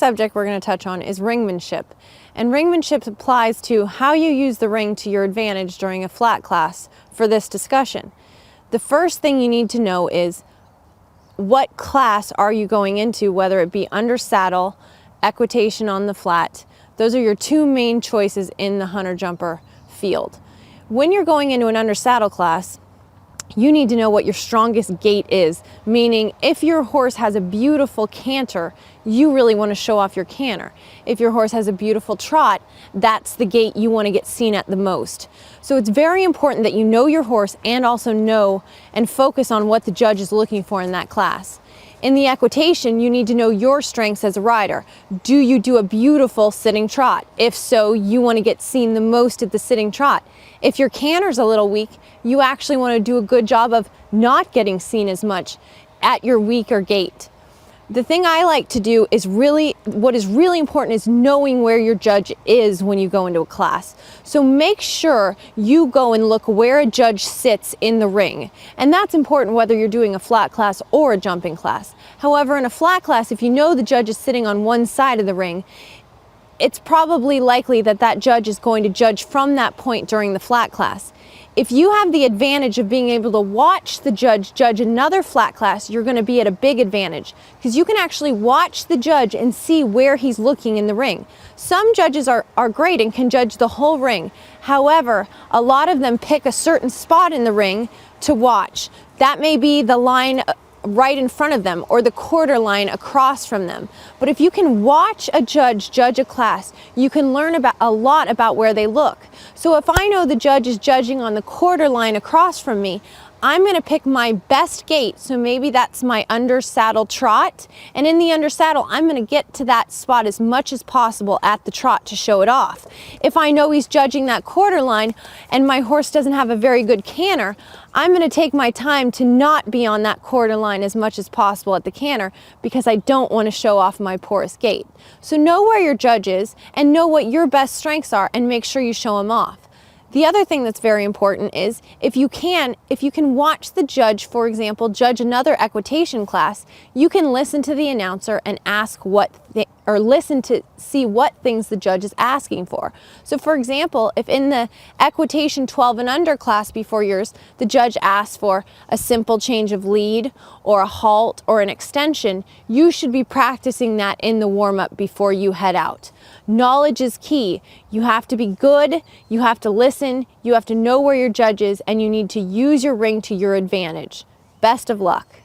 subject we're going to touch on is ringmanship. And ringmanship applies to how you use the ring to your advantage during a flat class for this discussion. The first thing you need to know is what class are you going into, whether it be under saddle, equitation on the flat. Those are your two main choices in the hunter jumper field. When you're going into an under saddle class, you need to know what your strongest gait is, meaning if your horse has a beautiful canter, you really want to show off your canter. If your horse has a beautiful trot, that's the gait you want to get seen at the most. So it's very important that you know your horse and also know and focus on what the judge is looking for in that class. In the equitation, you need to know your strengths as a rider. Do you do a beautiful sitting trot? If so, you want to get seen the most at the sitting trot. If your canter's a little weak, you actually want to do a good job of not getting seen as much at your weaker gait. The thing I like to do is what is really important is knowing where your judge is when you go into a class. So make sure you go and look where a judge sits in the ring. And that's important whether you're doing a flat class or a jumping class. However, in a flat class, if you know the judge is sitting on one side of the ring, it's probably likely that that judge is going to judge from that point during the flat class. If you have the advantage of being able to watch the judge judge another flat class, you're going to be at a big advantage because you can actually watch the judge and see where he's looking in the ring. Some judges are great and can judge the whole ring. However, a lot of them pick a certain spot in the ring to watch. That may be the line right in front of them or the quarter line across from them. But if you can watch a judge judge a class, you can learn a lot about where they look. So if I know the judge is judging on the quarter line across from me, I'm going to pick my best gait, so maybe that's my under saddle trot, and in the under saddle I'm going to get to that spot as much as possible at the trot to show it off. If I know he's judging that quarter line and my horse doesn't have a very good canter, I'm going to take my time to not be on that quarter line as much as possible at the canter because I don't want to show off my poorest gait. So know where your judge is and know what your best strengths are and make sure you show them off. The other thing that's very important is if you can watch the judge, for example, judge another equitation class, you can listen to the announcer and ask listen to see what things the judge is asking for. So for example, if in the equitation 12 and under class before yours, the judge asks for a simple change of lead or a halt or an extension, you should be practicing that in the warm-up before you head out. Knowledge is key. You have to be good, you have to listen, you have to know where your judge is, and you need to use your ring to your advantage. Best of luck.